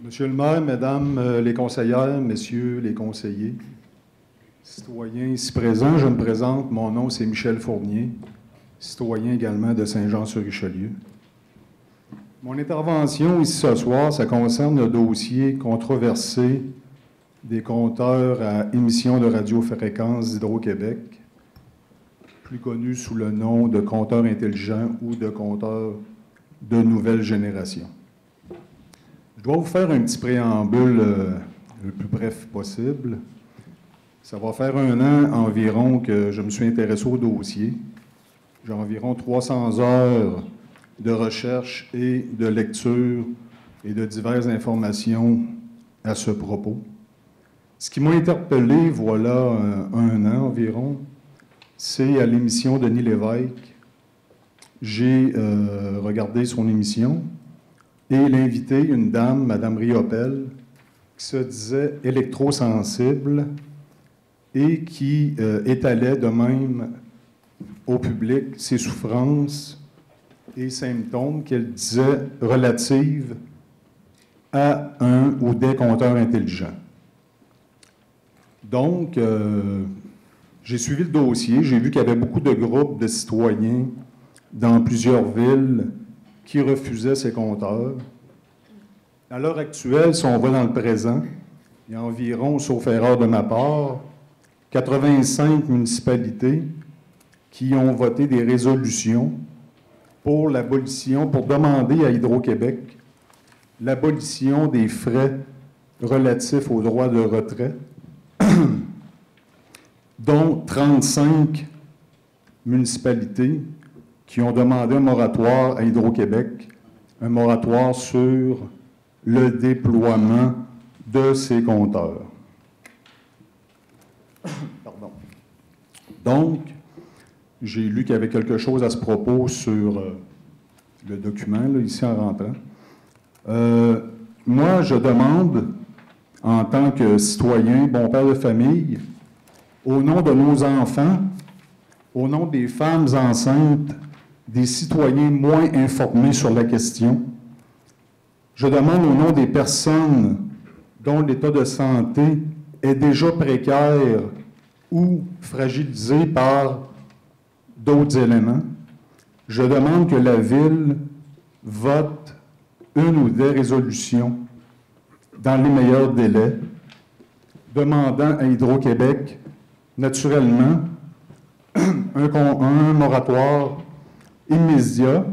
Monsieur le maire, mesdames les conseillères, messieurs les conseillers, citoyens ici présents, je me présente. Mon nom, c'est Michel Fournier, citoyen également de Saint-Jean-sur-Richelieu. Mon intervention ici ce soir, ça concerne le dossier controversé des compteurs à émissions de radiofréquences d'Hydro-Québec, plus connu sous le nom de compteurs intelligents ou de compteurs de nouvelle génération. Je dois vous faire un petit préambule le plus bref possible. Ça va faire 1 an environ que je me suis intéressé au dossier. J'ai environ 300 heures de recherche et de lecture et de diverses informations à ce propos. Ce qui m'a interpellé, voilà 1 an environ, c'est à l'émission de Denis Lévesque. J'ai regardé son émission et l'invité, une dame, Mme Riopelle, qui se disait électrosensible et qui étalait de même au public ses souffrances et symptômes qu'elle disait relatives à un ou des compteurs intelligents. Donc, j'ai suivi le dossier, j'ai vu qu'il y avait beaucoup de groupes de citoyens dans plusieurs villes qui refusaient ces compteurs. À l'heure actuelle, si on va dans le présent, il y a environ, sauf erreur de ma part, 85 municipalités qui ont voté des résolutions pour l'abolition, pour demander à Hydro-Québec l'abolition des frais relatifs aux droits de retrait, dont 35 municipalités qui ont demandé un moratoire à Hydro-Québec, un moratoire sur le déploiement de ces compteurs. Pardon. Donc, j'ai lu qu'il y avait quelque chose à ce propos sur le document, là, ici en rentrant. Moi, je demande, en tant que citoyen, bon père de famille, au nom de nos enfants, au nom des femmes enceintes, des citoyens moins informés sur la question, je demande au nom des personnes dont l'état de santé est déjà précaire ou fragilisé par d'autres éléments, je demande que la Ville vote une ou des résolutions dans les meilleurs délais, demandant à Hydro-Québec, naturellement, un moratoire immédiat,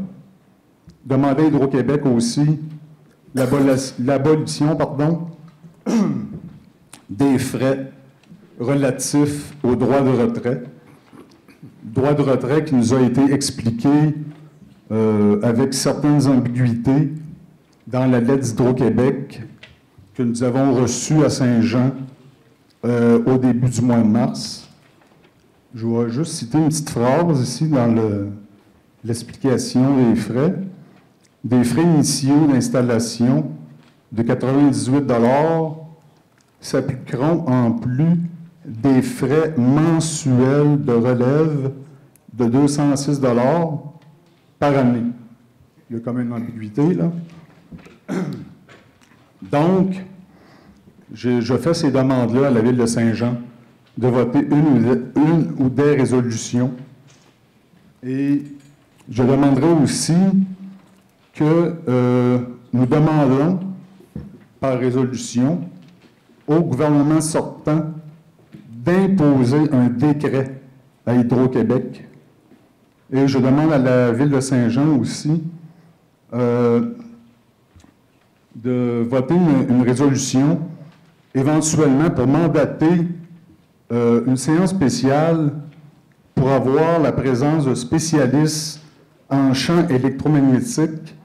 demander à Hydro-Québec aussi l'abolition des frais relatifs aux droits de retrait. Droit de retrait qui nous a été expliqué avec certaines ambiguïtés dans la lettre d'Hydro-Québec que nous avons reçue à Saint-Jean au début du mois de mars. Je vais juste citer une petite phrase ici dans l'explication des frais. Des frais initiaux d'installation de 98 $ s'appliqueront en plus des frais mensuels de relève de 206 $ par année. Il y a quand même une ambiguïté, là. Donc, je fais ces demandes-là à la Ville de Saint-Jean de voter une ou des résolutions. Et je demanderai aussi que nous demandons par résolution au gouvernement sortant d'imposer un décret à Hydro-Québec. Et je demande à la Ville de Saint-Jean aussi de voter une résolution éventuellement pour mandater une séance spéciale pour avoir la présence de spécialistes en champ électromagnétique,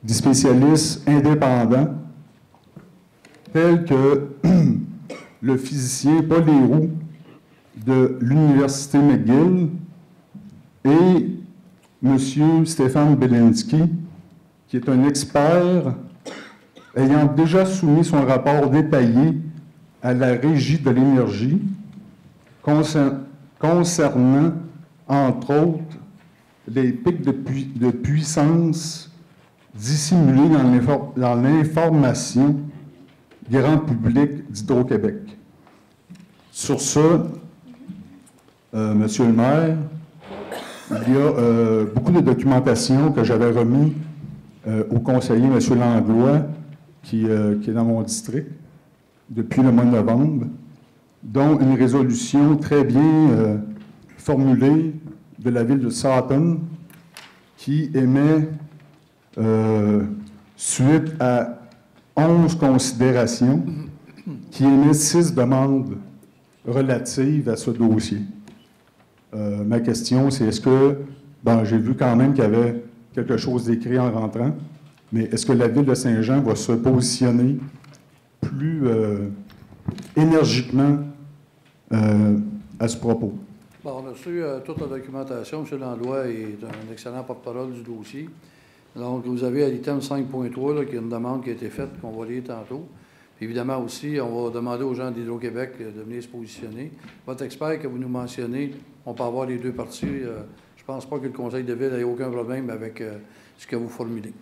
des spécialistes indépendants, tels que le physicien Paul Héroux de l'Université McGill et M. Stéphane Belinsky, qui est un expert ayant déjà soumis son rapport détaillé à la Régie de l'énergie concernant, entre autres, les pics de puissance dissimulés dans l'information grand public d'Hydro-Québec. Sur ce, Monsieur le maire, il y a beaucoup de documentation que j'avais remis au conseiller, M. Langlois, qui est dans mon district depuis le mois de novembre, dont une résolution très bien formulée de la ville de Sutton qui émet, suite à 11 considérations, qui émet 6 demandes relatives à ce dossier. Ma question, c'est est-ce que, bon, j'ai vu quand même qu'il y avait quelque chose d'écrit en rentrant, mais est-ce que la ville de Saint-Jean va se positionner plus énergiquement à ce propos? Bon, on a reçu toute la documentation. M. Langlois est un excellent porte-parole du dossier. Donc, vous avez à l'item 5.3, qu'il y a une demande qui a été faite, qu'on va lire tantôt. Puis, évidemment aussi, on va demander aux gens d'Hydro-Québec de venir se positionner. Votre expert que vous nous mentionnez, on peut avoir les deux parties. Je ne pense pas que le conseil de ville ait aucun problème avec ce que vous formulez.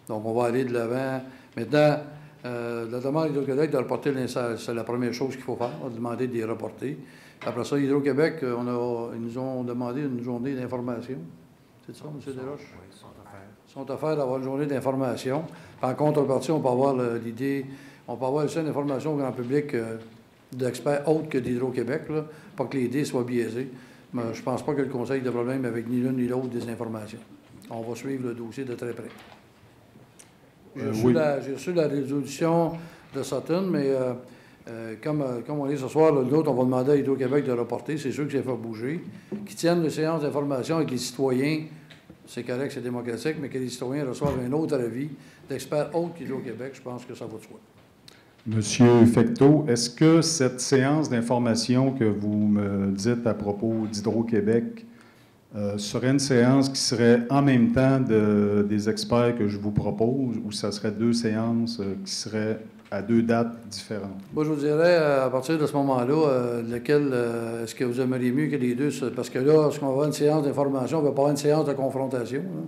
Donc, on va aller de l'avant. Maintenant, la demande d'Hydro-Québec de reporter c'est la première chose qu'il faut faire. On va demander de les reporter. Après ça, Hydro-Québec, ils nous ont demandé une journée d'information. C'est ça, M. Desroches? Oui, ils sont offerts d'avoir une journée d'information. En contrepartie, on peut avoir l'idée, on peut avoir aussi une information au grand public d'experts autres que d'Hydro-Québec, pas que les dés soient biaisés. Mais je ne pense pas que le Conseil ait de problème avec ni l'une ni l'autre des informations. On va suivre le dossier de très près. J'ai reçu la résolution de Sutton, mais comme on est ce soir, l'autre, on va demander à Hydro-Québec de reporter. C'est sûr que j'ai fait bouger. Qu'ils tiennent une séance d'information avec les citoyens, c'est correct, c'est démocratique, mais que les citoyens reçoivent un autre avis d'experts autres qu'Hydro-Québec, je pense que ça va de soi. Monsieur Fecteau, est-ce que cette séance d'information que vous me dites à propos d'Hydro-Québec serait une séance qui serait en même temps des experts que je vous propose, ou ça serait deux séances qui seraient à deux dates différentes? Moi, je vous dirais, à partir de ce moment-là, lequel est-ce que vous aimeriez mieux que les deux? Parce que là, lorsqu'on va avoir une séance d'information, on ne va pas avoir une séance de confrontation. Hein.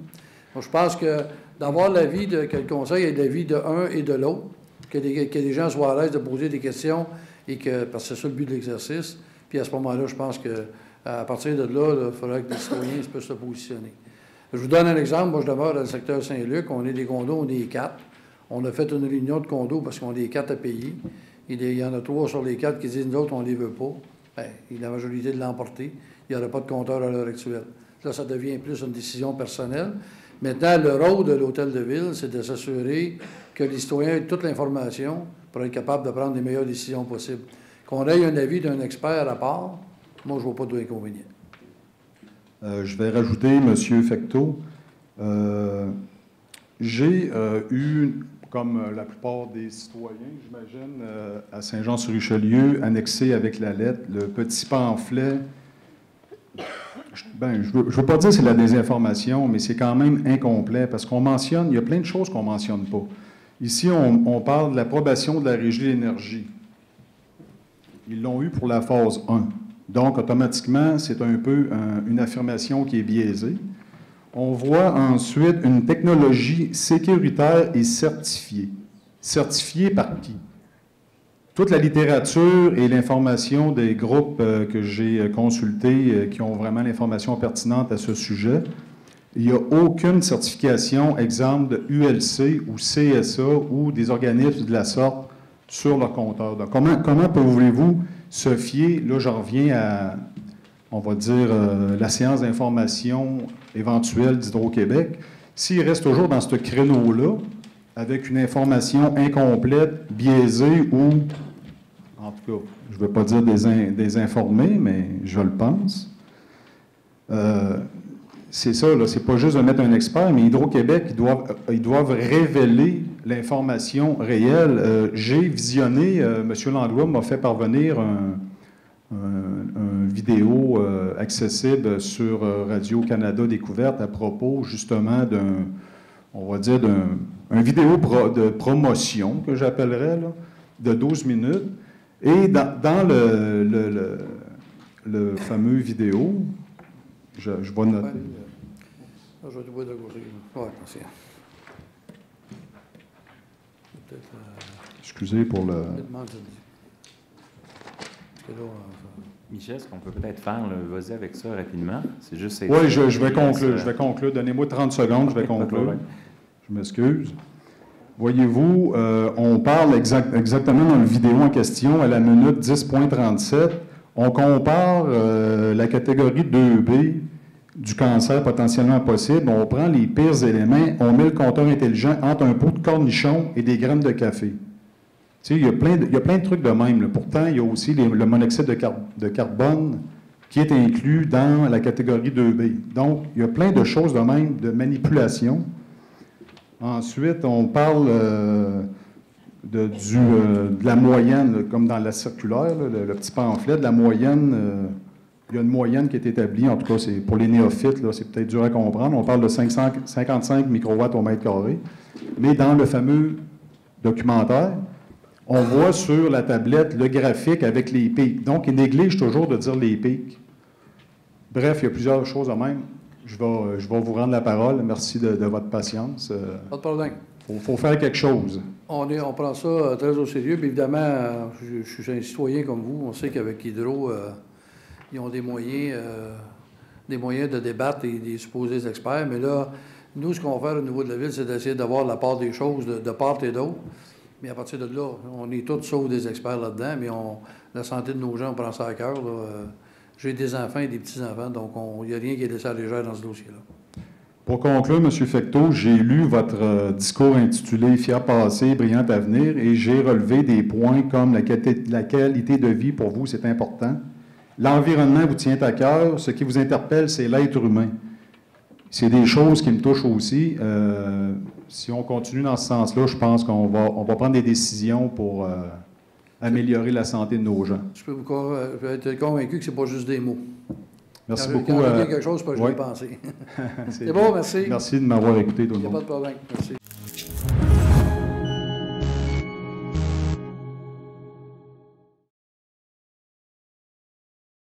Moi, je pense que d'avoir l'avis que le conseil ait l'avis de un et de l'autre, que les gens soient à l'aise de poser des questions, parce que c'est ça le but de l'exercice. Puis à ce moment-là, je pense qu'à partir de là, il faudrait que les citoyens puissent se positionner. Je vous donne un exemple. Moi, je demeure dans le secteur Saint-Luc. On est des condos, on est 4. On a fait une réunion de condos parce qu'on est 4 à payer. Il y en a 3 sur les 4 qui disent, nous autres, on ne les veut pas. Bien, il a la majorité de l'emporter. Il n'y aura pas de compteur à l'heure actuelle. Là, ça devient plus une décision personnelle. Maintenant, le rôle de l'hôtel de ville, c'est de s'assurer que les citoyens aient toute l'information pour être capables de prendre les meilleures décisions possibles. Qu'on ait un avis d'un expert à part, moi, je ne vois pas d'inconvénient. Je vais rajouter, M. Fecteau, j'ai eu, comme la plupart des citoyens, j'imagine, à Saint-Jean-sur-Richelieu, annexé avec la lettre, le petit pamphlet. Je ne veux pas dire que c'est de la désinformation, mais c'est quand même incomplet, parce qu'on mentionne, il y a plein de choses qu'on ne mentionne pas. Ici, on parle de l'approbation de la Régie de l'énergie. Ils l'ont eu pour la phase 1. Donc, automatiquement, c'est un peu une affirmation qui est biaisée. On voit ensuite une technologie sécuritaire et certifiée. Certifiée par qui? Toute la littérature et l'information des groupes que j'ai consultés qui ont vraiment l'information pertinente à ce sujet, il n'y a aucune certification, exemple de ULC ou CSA ou des organismes de la sorte sur leur compteur. Donc, comment pouvez-vous se fier, là je reviens à, on va dire, la séance d'information éventuelle d'Hydro-Québec, s'il reste toujours dans ce créneau-là, avec une information incomplète, biaisée ou, en tout cas, je ne veux pas dire désinformée, mais je le pense. C'est ça, là, c'est pas juste de mettre un expert, mais Hydro-Québec, ils doivent révéler l'information réelle. J'ai visionné, M. Langlois m'a fait parvenir un vidéo accessible sur Radio-Canada Découverte à propos justement on va dire un vidéo de promotion que j'appellerais, là, de 12 minutes. Et dans le fameux vidéo, je vais noter. Je vais te voir de côté. Oui, merci. Excusez pour le... Michel, ce qu'on peut peut-être faire, vas-y avec ça rapidement. C'est juste... Oui, je vais conclure. Je vais conclure. Donnez-moi 30 secondes, je vais conclure. Je m'excuse. Voyez-vous, on parle exactement dans le vidéo en question, à la minute 10.37, on compare la catégorie 2B du cancer potentiellement possible. On prend les pires éléments, on met le compteur intelligent entre un pot de cornichon et des graines de café. Tu sais, il y a plein de trucs de même, là. Pourtant, il y a aussi le monoxyde de carbone qui est inclus dans la catégorie 2B. Donc, il y a plein de choses de même, de manipulation. Ensuite, on parle de la moyenne, là, comme dans la circulaire, là, le petit pamphlet, de la moyenne. Il y a une moyenne qui est établie, en tout cas, c'est pour les néophytes, là, c'est peut-être dur à comprendre. On parle de 55 microwatts au mètre carré. Mais dans le fameux documentaire, on voit sur la tablette le graphique avec les pics. Donc, il néglige toujours de dire les pics. Bref, il y a plusieurs choses à même. Je vais vous rendre la parole. Merci de votre patience. Pas de problème. Il faut faire quelque chose. On prend ça très au sérieux. Puis évidemment, je suis un citoyen comme vous. On sait qu'avec Hydro, ils ont des moyens de débattre et des supposés experts. Mais là, nous, ce qu'on va faire au niveau de la Ville, c'est d'essayer d'avoir la part des choses de part et d'autre. Mais à partir de là, on est tous sauf des experts là-dedans, mais la santé de nos gens, on prend ça à cœur. J'ai des enfants et des petits-enfants, donc il n'y a rien qui est laissé à la légère dans ce dossier-là. Pour conclure, M. Fecteau, j'ai lu votre discours intitulé « Fier passé, brillant avenir » et j'ai relevé des points comme la qualité de vie pour vous, c'est important. L'environnement vous tient à cœur. Ce qui vous interpelle, c'est l'être humain. C'est des choses qui me touchent aussi. Si on continue dans ce sens-là, je pense qu'on va prendre des décisions pour améliorer la santé de nos gens. Je peux être convaincu que ce n'est pas juste des mots. Merci beaucoup. Quand quelque chose, je l'ai pensé. C'est bon, merci. Merci de m'avoir écouté, tout le monde. Il n'y a pas de problème. Merci.